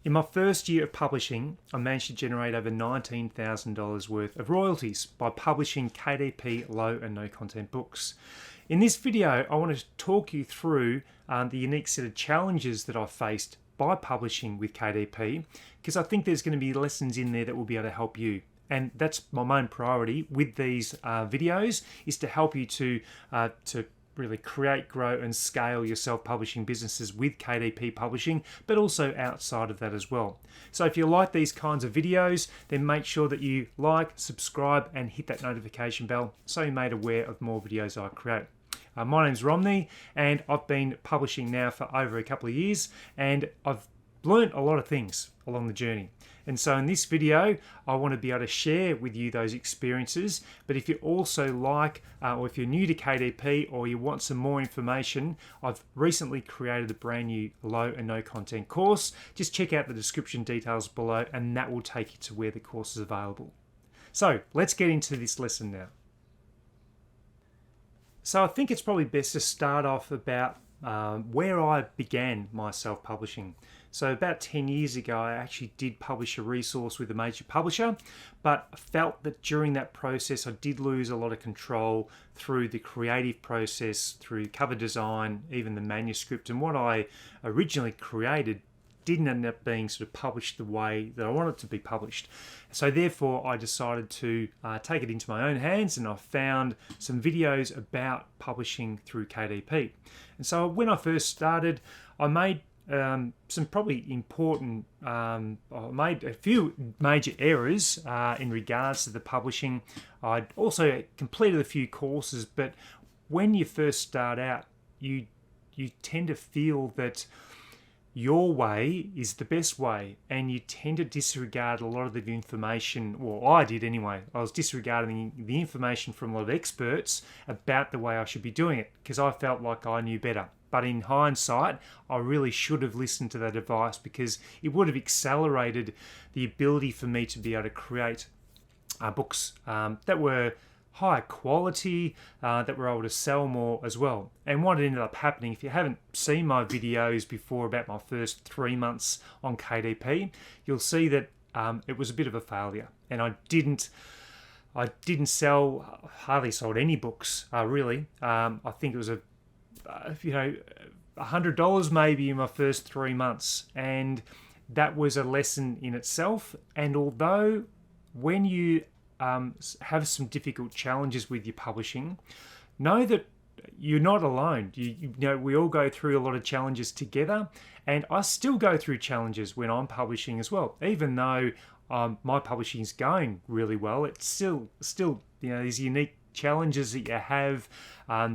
In my first year of publishing, I managed to generate over $19,000 worth of royalties by publishing KDP low and no content books. In this video, I want to talk you through the unique set of challenges that I faced by publishing with KDP, because I think there's going to be lessons in there that will be able to help you. And that's my main priority with these videos, is to help you to really create, grow and scale your self-publishing businesses with KDP Publishing, but also outside of that as well. So if you like these kinds of videos, then make sure that you like, subscribe and hit that notification bell so you're made aware of more videos I create. My name's Romney and I've been publishing now for over a couple of years, and I've learned a lot of things along the journey. And so in this video, I want to be able to share with you those experiences. But if you also like, or if you're new to KDP or you want some more information, I've recently created a brand new low and no content course. Just check out the description details below and that will take you to where the course is available. So let's get into this lesson now. So I think it's probably best to start off about where I began my self-publishing. So about 10 years ago, I actually did publish a resource with a major publisher, but I felt that during that process, I did lose a lot of control through the creative process, through cover design, even the manuscript. And what I originally created didn't end up being sort of published the way that I wanted to be published. So therefore, I decided to take it into my own hands, and I found some videos about publishing through KDP. And so when I first started, I made some probably important, I made a few major errors in regards to the publishing. I'd also completed a few courses, but when you first start out, you tend to feel that your way is the best way, and you tend to disregard a lot of the information. Well, I did anyway. I was disregarding the information from a lot of experts about the way I should be doing it because I felt like I knew better. But in hindsight, I really should have listened to that advice, because it would have accelerated the ability for me to be able to create books that were higher quality, that were able to sell more as well. And what ended up happening, if you haven't seen my videos before about my first 3 months on KDP, you'll see that it was a bit of a failure. And I didn't sell, hardly sold any books, really. I think it was $100 maybe in my first 3 months. And that was a lesson in itself. And although when you have some difficult challenges with your publishing, know that you're not alone. You know, we all go through a lot of challenges together, and I still go through challenges when I'm publishing as well. Even though my publishing is going really well, it's still these unique challenges that you have.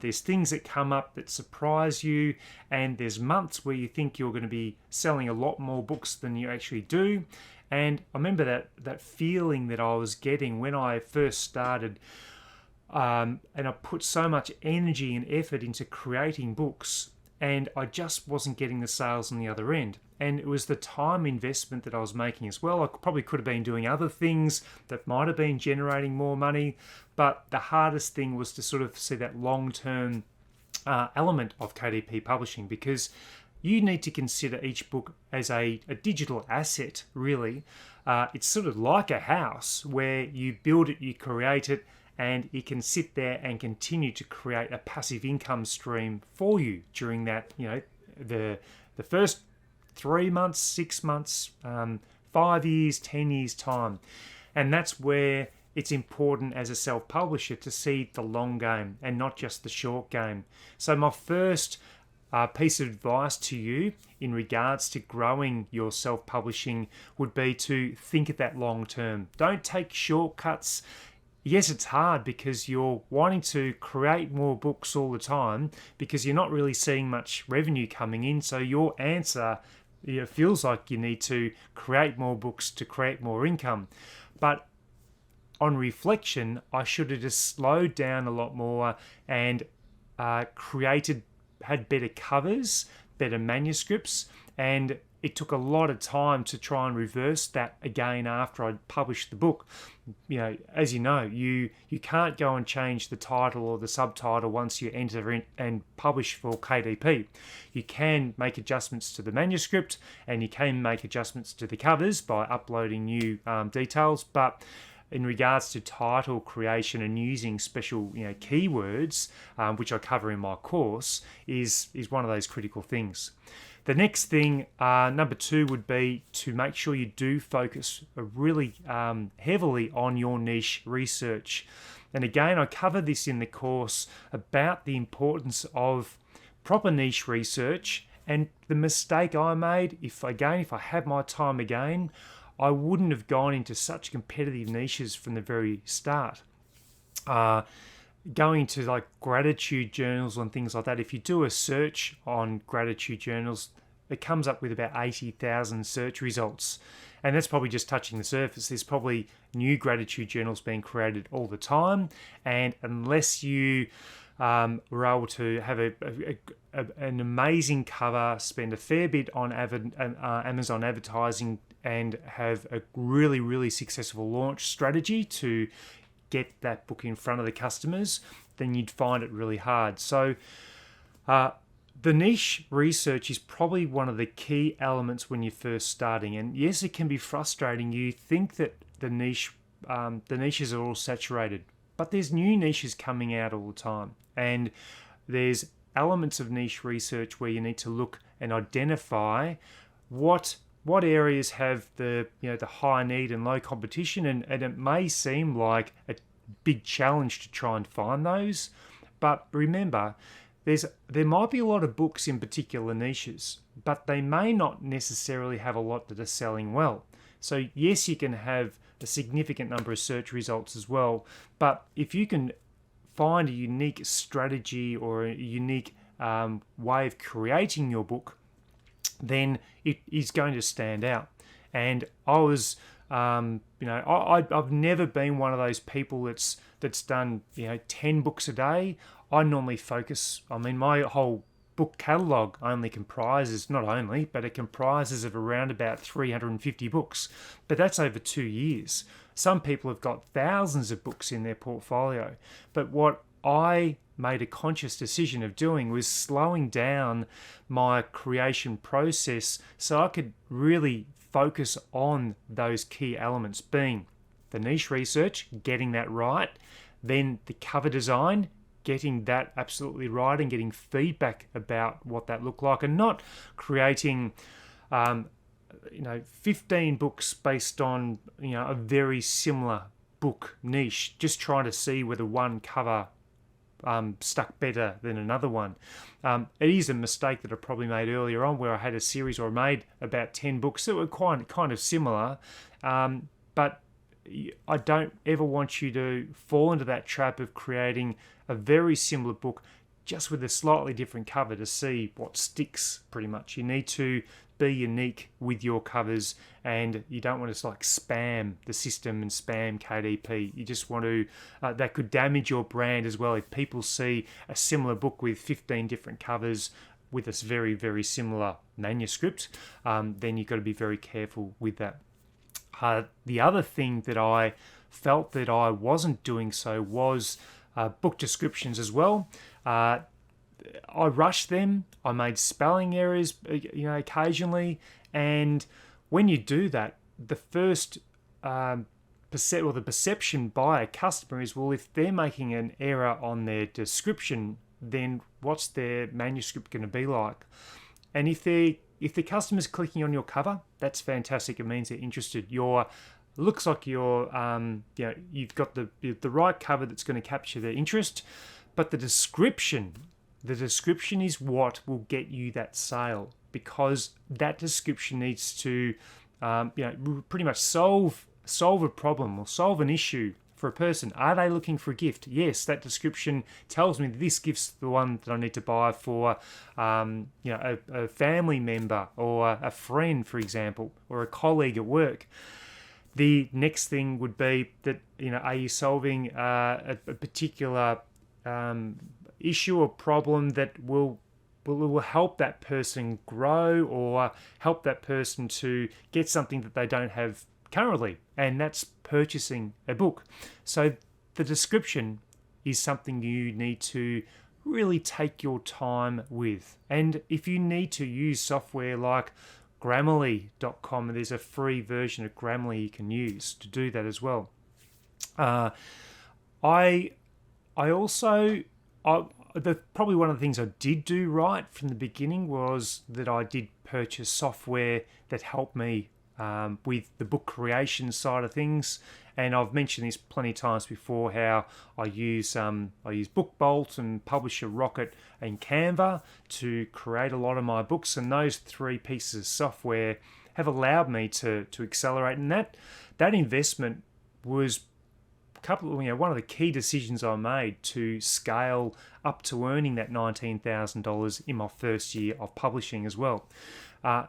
There's things that come up that surprise you, and there's months where you think you're going to be selling a lot more books than you actually do. And I remember that feeling that I was getting when I first started, and I put so much energy and effort into creating books, and I just wasn't getting the sales on the other end. And it was the time investment that I was making as well. I probably could have been doing other things that might have been generating more money, but the hardest thing was to sort of see that long-term element of KDP publishing, because you need to consider each book as a digital asset, really. It's sort of like a house where you build it, you create it, and it can sit there and continue to create a passive income stream for you during that, the first 3 months, 6 months, 5 years, 10 years time. And that's where it's important as a self-publisher to see the long game and not just the short game. So my first piece of advice to you in regards to growing your self-publishing would be to think of that long term. Don't take shortcuts. Yes, it's hard because you're wanting to create more books all the time because you're not really seeing much revenue coming in. So your answer feels like you need to create more books to create more income. But on reflection, I should have just slowed down a lot more and had better covers, better manuscripts, and it took a lot of time to try and reverse that again after I'd published the book. As you know, you can't go and change the title or the subtitle once you enter in and publish for KDP. You can make adjustments to the manuscript, and you can make adjustments to the covers by uploading new details, but in regards to title creation and using special keywords, which I cover in my course, is one of those critical things. The next thing, number 2, would be to make sure you do focus really heavily on your niche research. And again, I cover this in the course about the importance of proper niche research. And the mistake I made, if I had my time again, I wouldn't have gone into such competitive niches from the very start. Going to like gratitude journals and things like that, if you do a search on gratitude journals, it comes up with about 80,000 search results. And that's probably just touching the surface. There's probably new gratitude journals being created all the time. And unless you were able to have an amazing cover, spend a fair bit on Amazon advertising, and have a really, really successful launch strategy to get that book in front of the customers, then you'd find it really hard. So the niche research is probably one of the key elements when you're first starting. And yes, it can be frustrating. You think that the niches are all saturated, but there's new niches coming out all the time. And there's elements of niche research where you need to look and identify what areas have the high need and low competition, and it may seem like a big challenge to try and find those, but remember, there might be a lot of books in particular niches, but they may not necessarily have a lot that are selling well. So yes, you can have a significant number of search results as well, but if you can find a unique strategy or a unique way of creating your book, then it is going to stand out. And I was, I've never been one of those people that's done 10 books a day. I normally focus. My whole book catalogue comprises of around about 350 books, but that's over 2 years. Some people have got thousands of books in their portfolio, but what I made a conscious decision of doing was slowing down my creation process so I could really focus on those key elements, being the niche research, getting that right, then the cover design, getting that absolutely right and getting feedback about what that looked like, and not creating 15 books based on a very similar book niche, just trying to see whether one cover stuck better than another one. It is a mistake that I probably made earlier on, where I had a series or I made about 10 books that were kind of similar, but I don't ever want you to fall into that trap of creating a very similar book just with a slightly different cover to see what sticks, pretty much. You need to be unique with your covers, and you don't want to spam the system and spam KDP. You just want to, that could damage your brand as well. If people see a similar book with 15 different covers with a very, very similar manuscript, then you've got to be very careful with that. The other thing that I felt that I wasn't doing so was book descriptions as well. I rushed them. I made spelling errors, occasionally. And when you do that, the first the perception by a customer is, well, if they're making an error on their description, then what's their manuscript going to be like? And if the customer's clicking on your cover, that's fantastic. It means they're interested. Looks like you've got the right cover that's going to capture their interest, but the description is what will get you that sale, because that description needs to pretty much solve a problem or solve an issue for a person. Are they looking for a gift? Yes, that description tells me that this gift's the one that I need to buy for a family member or a friend, for example, or a colleague at work. The next thing would be that, are you solving a particular issue or problem that will will help that person grow or help that person to get something that they don't have currently, and that's purchasing a book. So the description is something you need to really take your time with. And if you need to use software like Grammarly.com, there's a free version of Grammarly you can use to do that as well. I also probably one of the things I did do right from the beginning was that I did purchase software that helped me with the book creation side of things. And I've mentioned this plenty of times before, how I use BookBolt and Publisher Rocket and Canva to create a lot of my books. And those three pieces of software have allowed me to accelerate. And that investment was one of the key decisions I made to scale up to earning that $19,000 in my first year of publishing as well.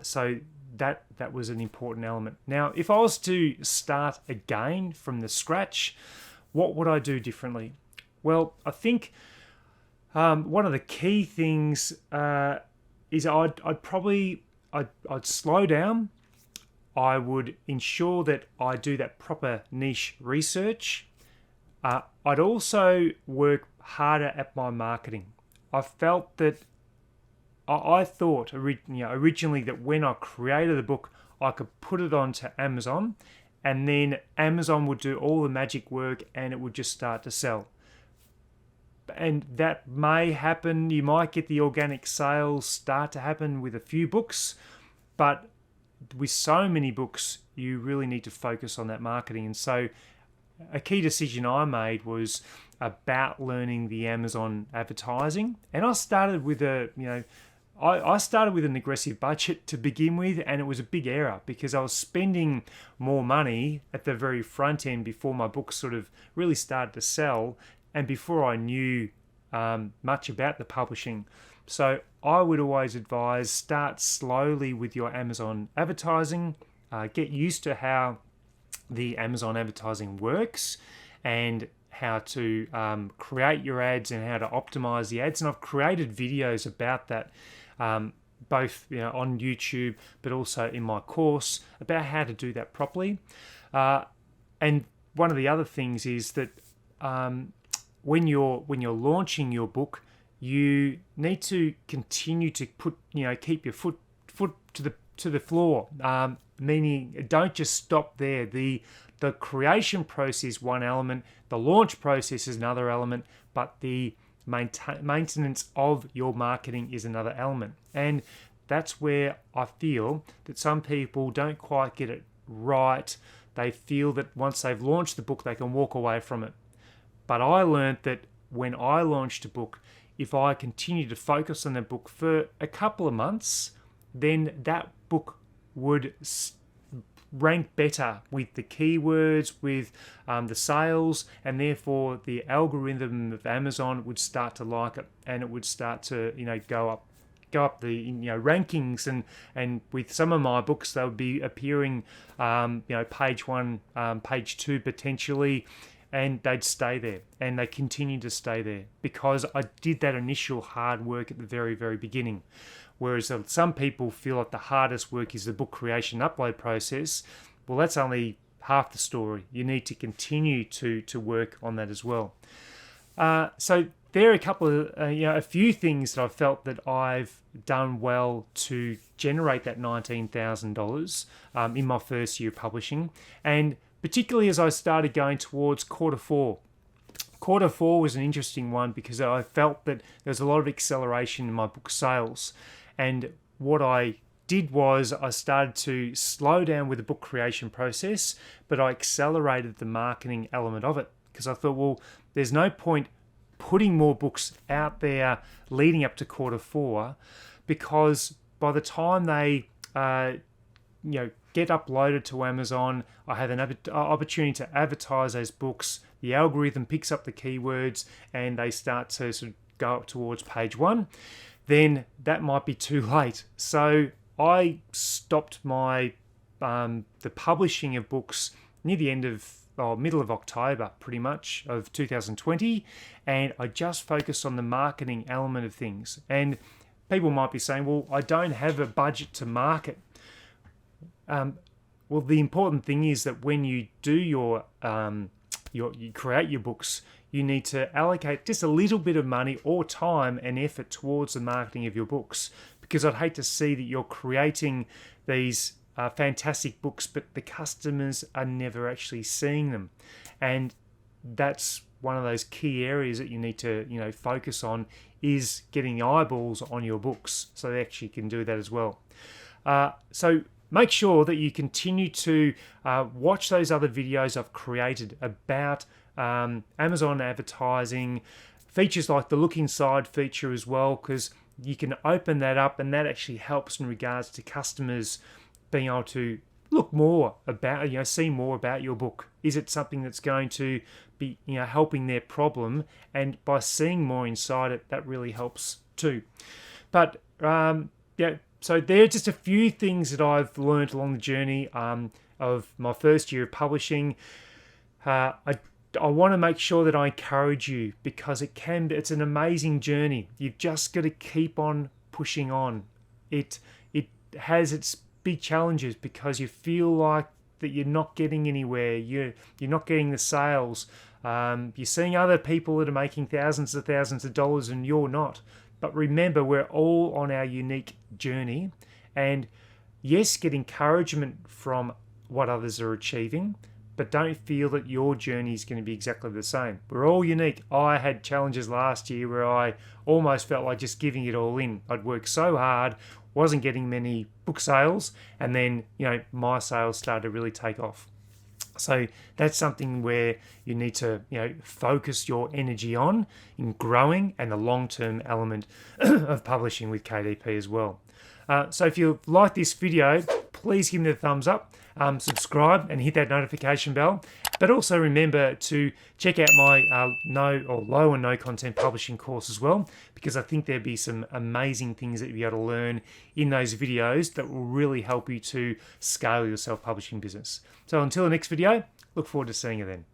So that was an important element. Now, if I was to start again from the scratch, what would I do differently? Well, I think one of the key things is I'd slow down. I would ensure that I do that proper niche research. I'd also work harder at my marketing. I felt that I thought originally that when I created the book, I could put it onto Amazon, and then Amazon would do all the magic work and it would just start to sell. And that may happen. You might get the organic sales start to happen with a few books, but with so many books, you really need to focus on that marketing. And so a key decision I made was about learning the Amazon advertising. And I started with I started with an aggressive budget to begin with, and it was a big error because I was spending more money at the very front end before my book sort of really started to sell and before I knew much about the publishing. So I would always advise, start slowly with your Amazon advertising, get used to how the Amazon advertising works and how to create your ads and how to optimize the ads. And I've created videos about that, both on YouTube, but also in my course about how to do that properly. And one of the other things is that when you're launching your book, you need to continue to keep your foot to the floor. Meaning, don't just stop there. The creation process is one element, the launch process is another element, but the maintenance of your marketing is another element. And that's where I feel that some people don't quite get it right. They feel that once they've launched the book, they can walk away from it. But I learned that when I launched a book, if I continue to focus on the book for a couple of months, then that book would rank better with the keywords, with the sales, and therefore the algorithm of Amazon would start to like it, and it would start to go up the rankings, and with some of my books they would be appearing page 1, page 2 potentially, and they'd stay there, and they continue to stay there because I did that initial hard work at the very, very beginning. Whereas some people feel like the hardest work is the book creation upload process. Well, that's only half the story. You need to continue to work on that as well. So there are a couple of, a few things that I felt that I've done well to generate that $19,000 in my first year of publishing. And particularly as I started going towards quarter 4. Quarter 4 was an interesting one because I felt that there was a lot of acceleration in my book sales. And what I did was I started to slow down with the book creation process, but I accelerated the marketing element of it because I thought, well, there's no point putting more books out there leading up to quarter 4 because by the time they get uploaded to Amazon, I have an opportunity to advertise those books. The algorithm picks up the keywords and they start to sort of go up towards page 1. Then that might be too late. So I stopped my the publishing of books near the end of middle of October, pretty much, of 2020, and I just focused on the marketing element of things. And people might be saying, well, I don't have a budget to market. Well, the important thing is that when you do you create your books, you need to allocate just a little bit of money or time and effort towards the marketing of your books, because I'd hate to see that you're creating these fantastic books, but the customers are never actually seeing them. And that's one of those key areas that you need to focus on, is getting the eyeballs on your books so they actually can do that as well. So make sure that you continue to watch those other videos I've created about Amazon advertising, features like the look inside feature as well, because you can open that up and that actually helps in regards to customers being able to look more about, see more about your book. Is it something that's going to be, helping their problem? And by seeing more inside it, that really helps too. But so there are just a few things that I've learned along the journey of my first year of publishing. I want to make sure that I encourage you, because it's an amazing journey. You've just got to keep on pushing on. It has its big challenges because you feel like that you're not getting anywhere. You're not getting the sales. You're seeing other people that are making thousands of dollars and you're not. But remember, we're all on our unique journey. And yes, get encouragement from what others are achieving, but don't feel that your journey is going to be exactly the same. We're all unique. I had challenges last year where I almost felt like just giving it all in. I'd worked so hard, wasn't getting many book sales, and then, my sales started to really take off. So that's something where you need to, focus your energy on in growing, and the long-term element of publishing with KDP as well. So if you like this video, please give me the thumbs up, subscribe and hit that notification bell. But also remember to check out my low and no content publishing course as well, because I think there'll be some amazing things that you'll be able to learn in those videos that will really help you to scale your self-publishing business. So until the next video, look forward to seeing you then.